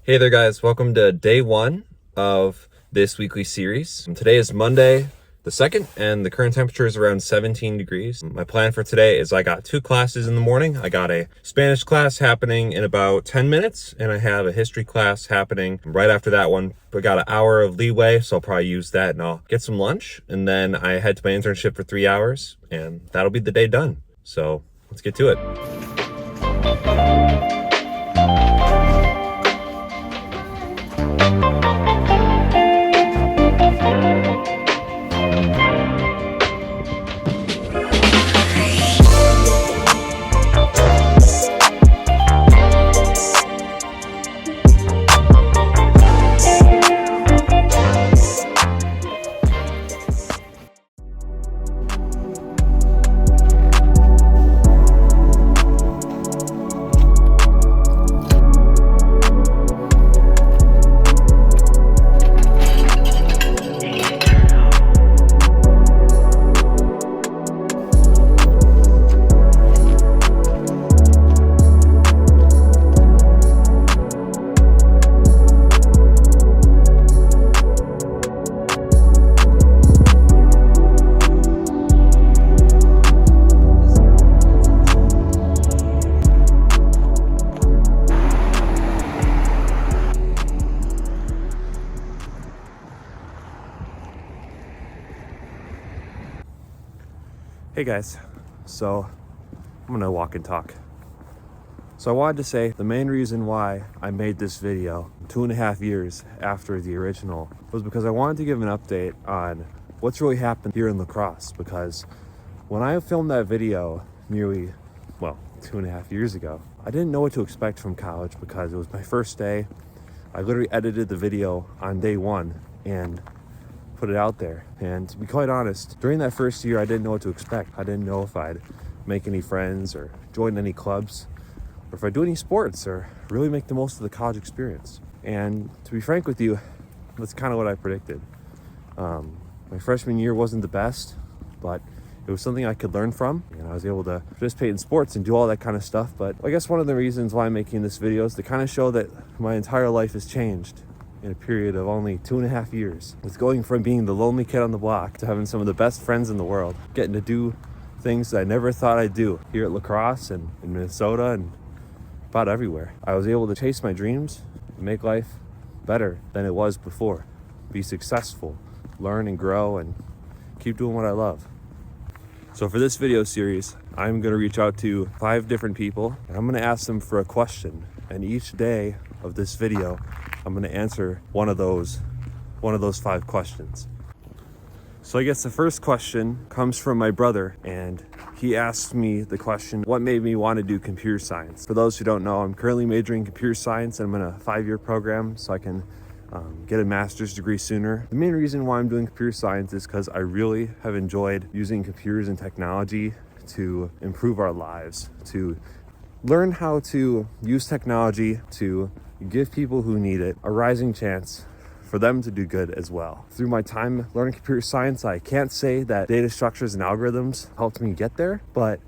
Hey there guys, welcome to day one of this weekly series. Today is Monday the 2nd and the current temperature is around 17 degrees. My plan for today is I got 2 classes in the morning. I got a Spanish class happening in about 10 minutes and I have a history class happening right after that one. I got an hour of leeway, so I'll probably use that and I'll get some lunch, and then I head to my internship for 3 hours and that'll be the day done. So let's get to it. Hey guys, so I'm gonna walk and talk. So I wanted to say the main reason why I made this video 2.5 years after the original was because I wanted to give an update on what's really happened here in La Crosse, because when I filmed that video nearly, 2.5 years ago, I didn't know what to expect from college because it was my first day. I literally edited the video on day one and put it out there, and to be quite honest, during that first year I didn't know what to expect. I didn't know if I'd make any friends or join any clubs or if I'd do any sports or really make the most of the college experience. And to be frank with you, that's kind of what I predicted. My freshman year wasn't the best, but it was something I could learn from, and I was able to participate in sports and do all that kind of stuff. But I guess one of the reasons why I'm making this video is to kind of show that my entire life has changed in a period of only 2.5 years. It's going from being the lonely kid on the block to having some of the best friends in the world, getting to do things that I never thought I'd do here at La Crosse and in Minnesota and about everywhere. I was able to chase my dreams and make life better than it was before, be successful, learn and grow, and keep doing what I love. So for this video series, I'm gonna reach out to 5 different people and I'm gonna ask them for a question, and each day of this video I'm going to answer one of those 5 questions. So I guess the first question comes from my brother, and he asked me the question, what made me want to do computer science? For those who don't know, I'm currently majoring in computer science and I'm in a 5-year program so I can get a master's degree sooner. The main reason why I'm doing computer science is because I really have enjoyed using computers and technology to improve our lives, to learn how to use technology to give people who need it a rising chance for them to do good as well. Through my time learning computer science, I can't say that data structures and algorithms helped me get there, but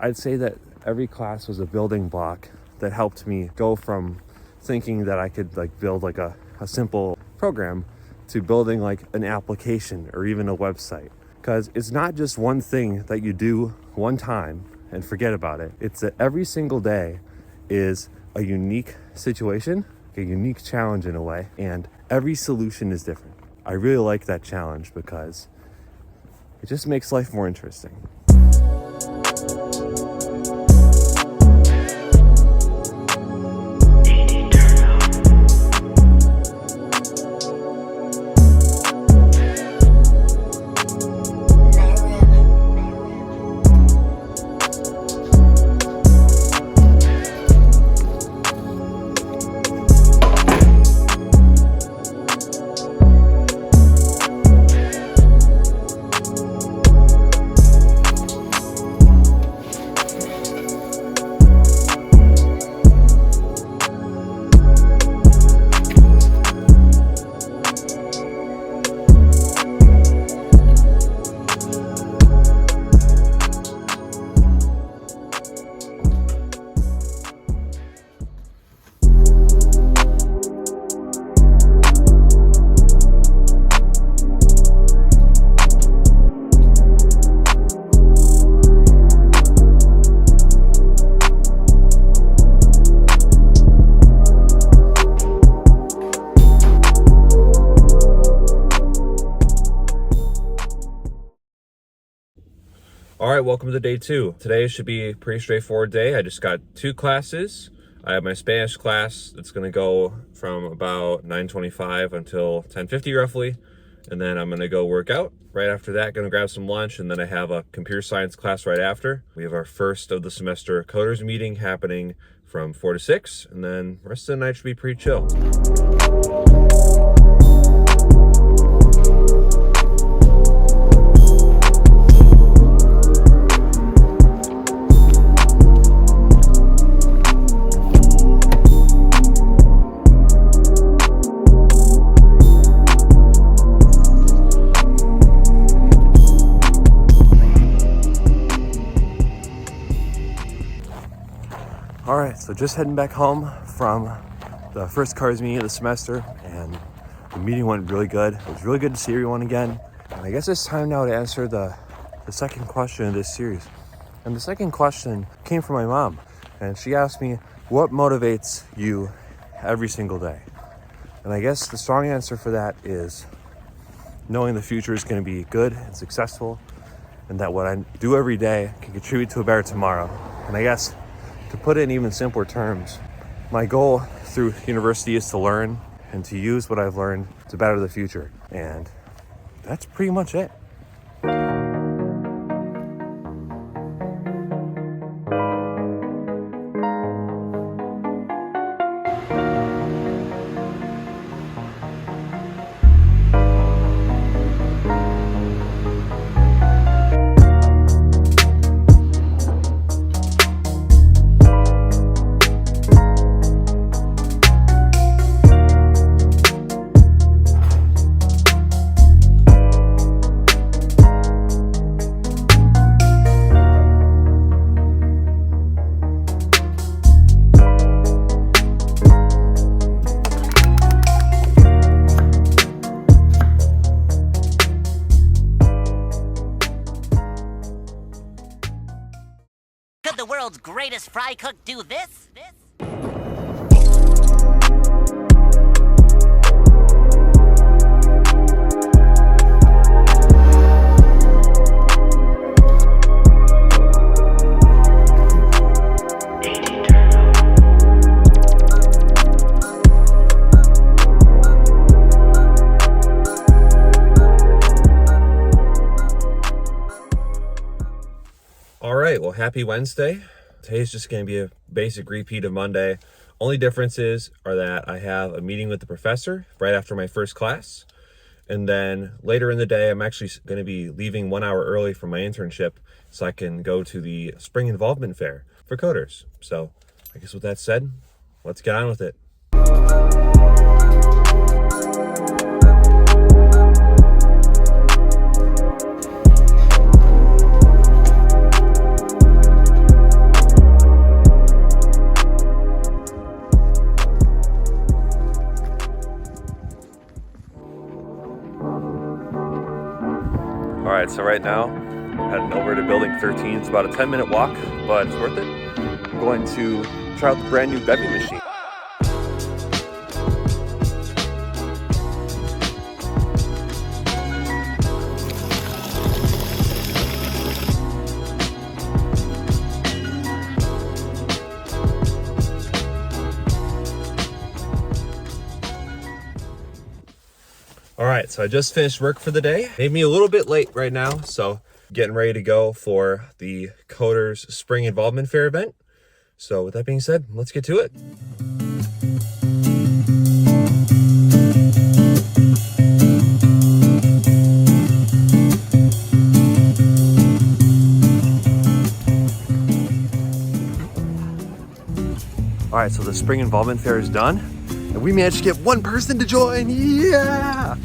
I'd say that every class was a building block that helped me go from thinking that I could build a simple program to building an application or even a website. Because it's not just one thing that you do one time and forget about it. It's that every single day is a unique situation, a unique challenge in a way, and every solution is different. I really like that challenge because it just makes life more interesting. All right, welcome to day 2. Today should be a pretty straightforward day. I just got 2 classes. I have my Spanish class that's gonna go from about 9:25 until 10:50 roughly. And then I'm gonna go work out. Right after that, gonna grab some lunch, and then I have a computer science class right after. We have our first of the semester coders meeting happening from 4 to 6, and then the rest of the night should be pretty chill. All right, so just heading back home from the first cars meeting of the semester, and the meeting went really good. It was really good to see everyone again. And I guess it's time now to answer the second question of this series. And the second question came from my mom, and she asked me, what motivates you every single day? And I guess the strong answer for that is knowing the future is going to be good and successful, and that what I do every day can contribute to a better tomorrow. And I guess to put it in even simpler terms, my goal through university is to learn and to use what I've learned to better the future. And that's pretty much it. Could the world's greatest fry cook do this? All right, well, happy Wednesday. Today's just going to be a basic repeat of Monday. Only differences are that I have a meeting with the professor right after my first class. And then later in the day, I'm actually going to be leaving 1 hour early from my internship so I can go to the spring involvement fair for coders. So I guess with that said, let's get on with it. All right, so right now, I'm heading over to building 13. It's about a 10-minute walk, but it's worth it. I'm going to try out the brand new bevy machine. All right, so I just finished work for the day. Made me a little bit late right now, so getting ready to go for the Coders Spring Involvement Fair event. So with that being said, let's get to it. All right, so the Spring Involvement Fair is done, and we managed to get one person to join. Yeah!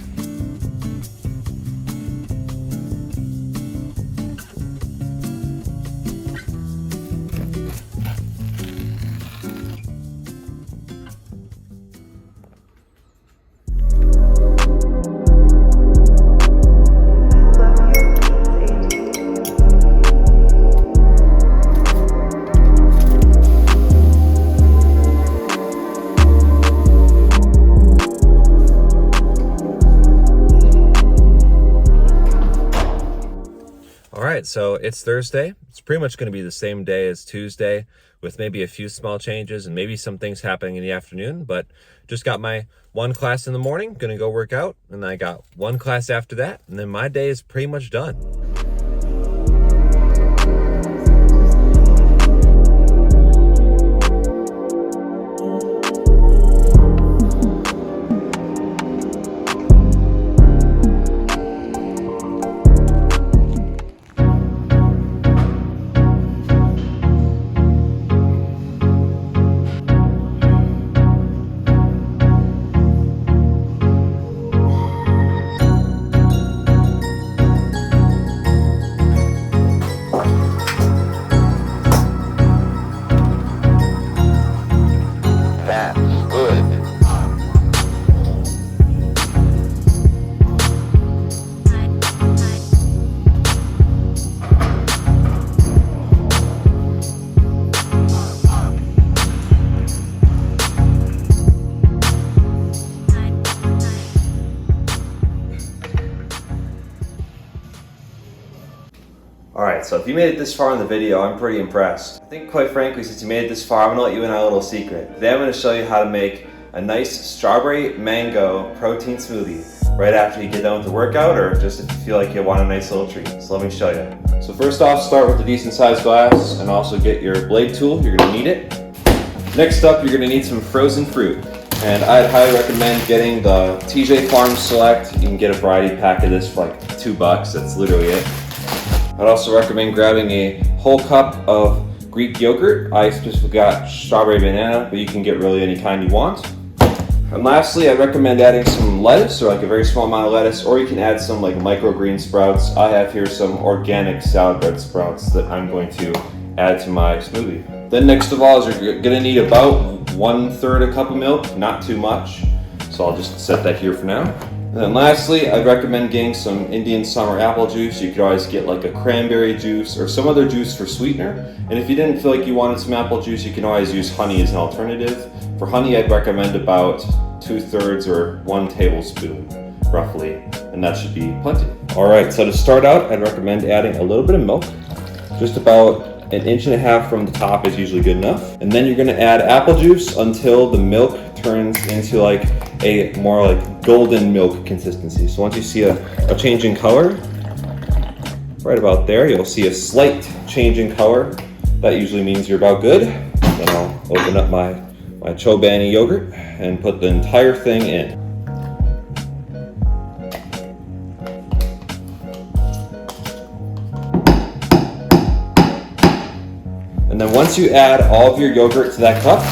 so it's Thursday. It's pretty much going to be the same day as Tuesday, with maybe a few small changes and maybe some things happening in the afternoon. But just got my one class in the morning, going to go work out, and then I got one class after that, and then my day is pretty much done. Alright, so if you made it this far in the video, I'm pretty impressed. I think quite frankly, since you made it this far, I'm going to let you in on a little secret. Today I'm going to show you how to make a nice strawberry mango protein smoothie right after you get done with the workout, or just if you feel like you want a nice little treat. So let me show you. So first off, start with a decent sized glass and also get your blade tool. You're going to need it. Next up, you're going to need some frozen fruit. And I'd highly recommend getting the TJ Farms Select. You can get a variety pack of this for like $2. That's literally it. I'd also recommend grabbing a whole cup of Greek yogurt. I specifically got strawberry banana, but you can get really any kind you want. And lastly, I recommend adding some lettuce, or like a very small amount of lettuce, or you can add some like microgreen sprouts. I have here some organic salad bread sprouts that I'm going to add to my smoothie. Then next of all is you're gonna need about 1/3 a cup of milk, not too much. So I'll just set that here for now. And then lastly, I'd recommend getting some Indian summer apple juice. You could always get like a cranberry juice or some other juice for sweetener. And if you didn't feel like you wanted some apple juice, you can always use honey as an alternative. For honey, I'd recommend about 2/3 or 1 tablespoon, roughly, and that should be plenty. All right, so to start out, I'd recommend adding a little bit of milk. Just about 1.5 inches from the top is usually good enough. And then you're gonna add apple juice until the milk turns into like a more like golden milk consistency. So once you see a change in color, right about there, you'll see a slight change in color. That usually means you're about good. Then I'll open up my Chobani yogurt and put the entire thing in. And then once you add all of your yogurt to that cup,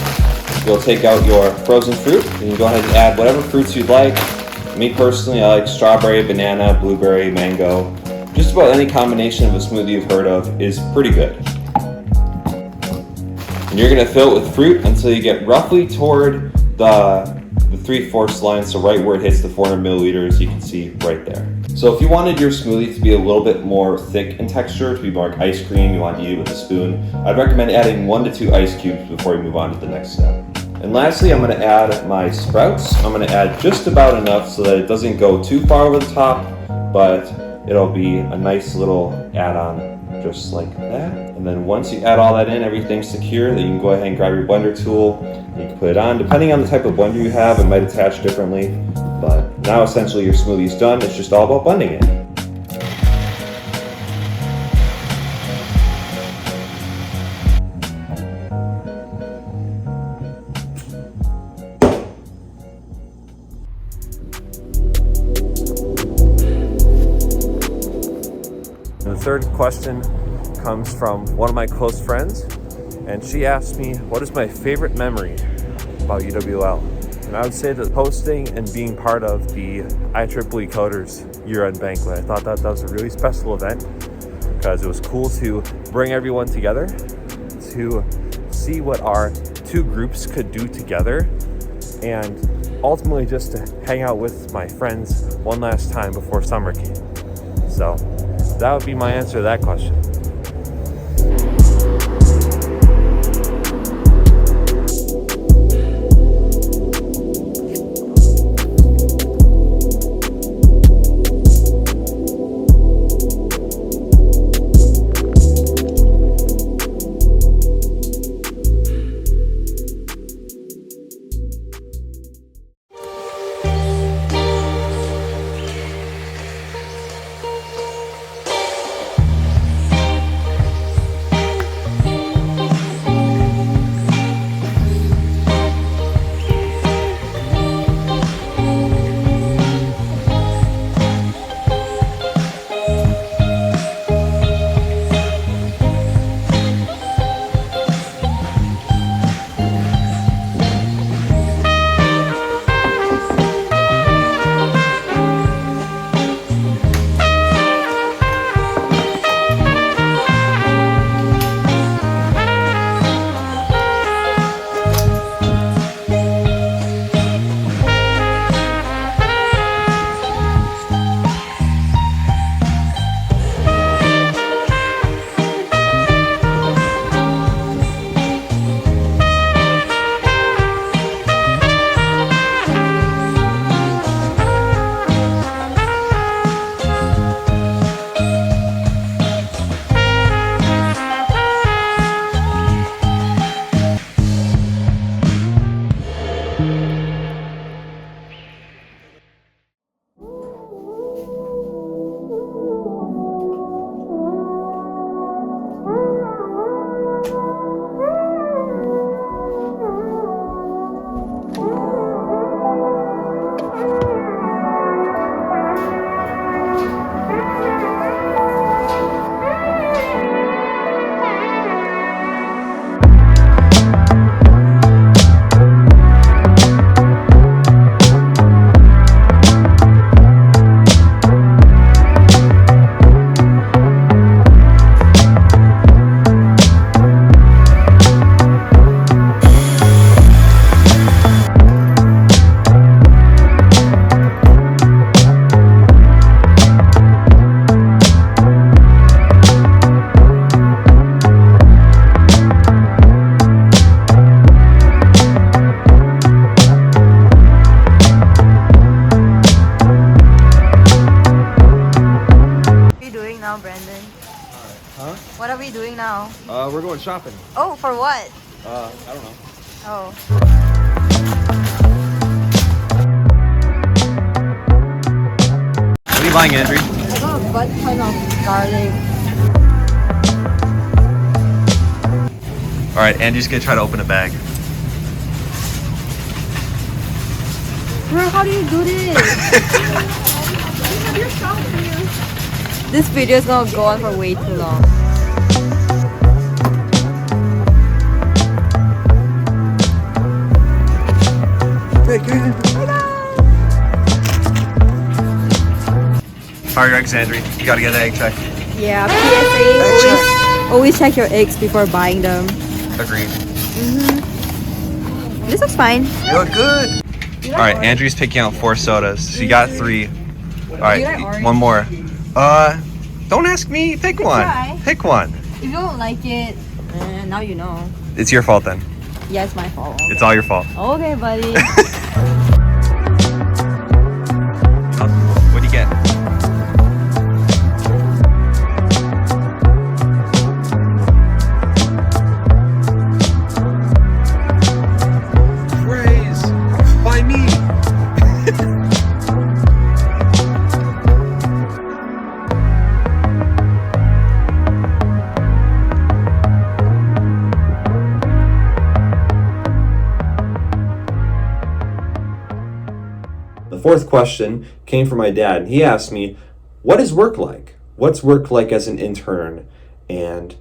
you'll take out your frozen fruit, and you go ahead and add whatever fruits you'd like. Me personally, I like strawberry, banana, blueberry, mango. Just about any combination of a smoothie you've heard of is pretty good. And you're gonna fill it with fruit until you get roughly toward the 3/4 line, so right where it hits the 400 milliliters, you can see right there. So if you wanted your smoothie to be a little bit more thick in texture, to be more like ice cream, you want to eat it with a spoon, I'd recommend adding 1 to 2 ice cubes before you move on to the next step. And lastly, I'm going to add my sprouts. I'm going to add just about enough so that it doesn't go too far over the top, but it'll be a nice little add-on just like that. And then once you add all that in, everything's secure, then you can go ahead and grab your blender tool, and you can put it on. Depending on the type of blender you have, it might attach differently, but now essentially your smoothie's done. It's just all about blending it. And the third question comes from one of my close friends, and she asked me, what is my favorite memory about UWL? And I would say that hosting and being part of the IEEE Coders year-end banquet. I thought that was a really special event because it was cool to bring everyone together, to see what our two groups could do together, and ultimately just to hang out with my friends one last time before summer came. So that would be my answer to that question. shopping. Oh, for what? I don't know. Oh. What are you buying, Andrew? I got a butt ton of garlic. All right, Andrew's gonna try to open a bag. Bro, how do you do this? This video is gonna go on for way too long. How are your eggs, Andrew? You gotta get an egg check. Yeah, PSA. Always check your eggs before buying them. Agreed. This looks fine. You look good. All right, Andrew's picking out 4 sodas. So you got 3. All right, one more. Don't ask me. Pick one. Try. Pick one. If you don't like it, now you know. It's your fault then. Yeah, it's my fault. It's all your fault. Okay, buddy. What'd you get? Praise by me. The 4th question came from my dad, and he asked me, what is work like? What's work like as an intern, and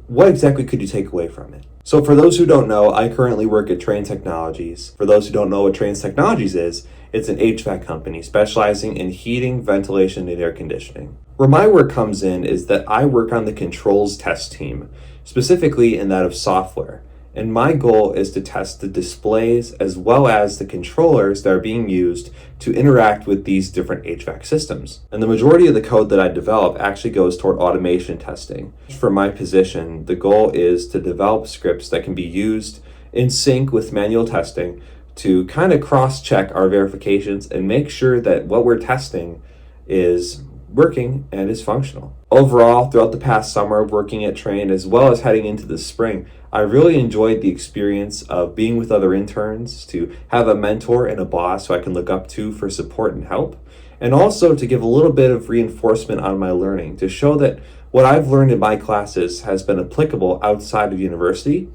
what exactly could you take away from it? So for those who don't know, I currently work at Trane Technologies. For those who don't know what Trane Technologies is, it's an HVAC company specializing in heating, ventilation, and air conditioning. Where my work comes in is that I work on the controls test team, specifically in that of software. And my goal is to test the displays as well as the controllers that are being used to interact with these different HVAC systems. And the majority of the code that I develop actually goes toward automation testing. For my position, the goal is to develop scripts that can be used in sync with manual testing to kind of cross-check our verifications and make sure that what we're testing is working and is functional. Overall, throughout the past summer working at Trane as well as heading into the spring, I really enjoyed the experience of being with other interns, to have a mentor and a boss who I can look up to for support and help, and also to give a little bit of reinforcement on my learning, to show that what I've learned in my classes has been applicable outside of university,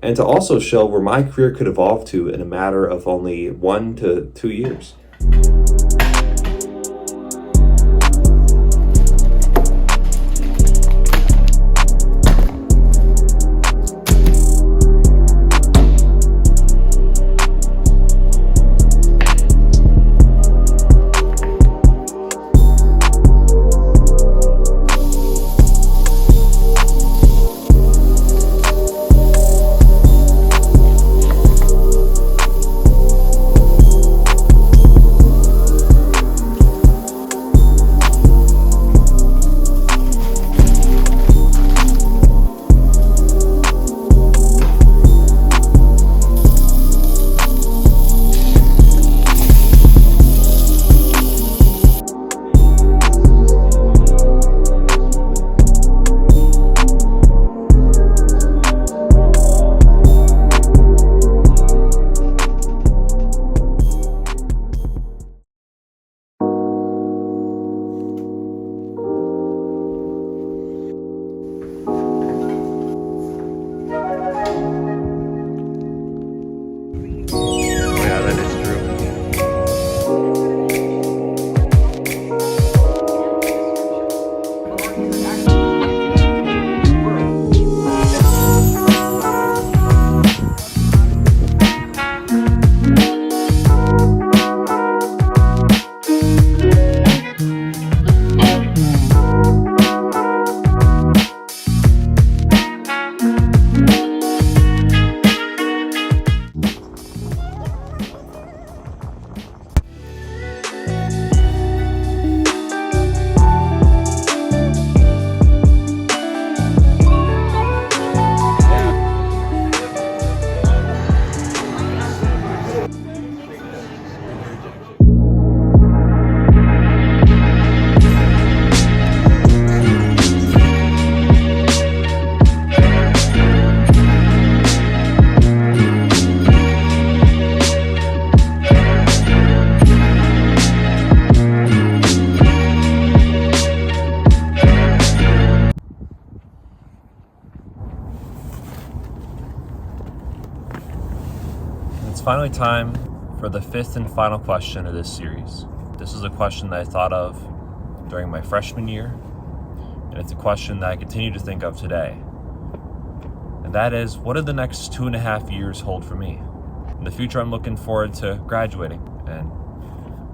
and to also show where my career could evolve to in a matter of only 1 to 2 years. It's finally time for the fifth and final question of this series. This is a question that I thought of during my freshman year, and it's a question that I continue to think of today. And that is, what do the next 2.5 years hold for me? In the future, I'm looking forward to graduating and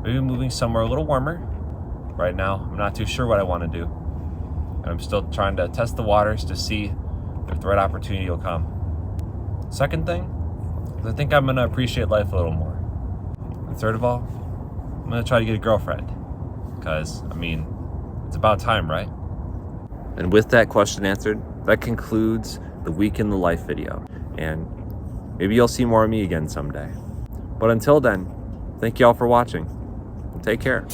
maybe moving somewhere a little warmer. Right now, I'm not too sure what I want to do. And I'm still trying to test the waters to see if the right opportunity will come. Second thing, I think I'm going to appreciate life a little more. And third of all, I'm going to try to get a girlfriend. Because, I mean, it's about time, right? And with that question answered, that concludes the Week in the Life video. And maybe you'll see more of me again someday. But until then, thank you all for watching. Take care.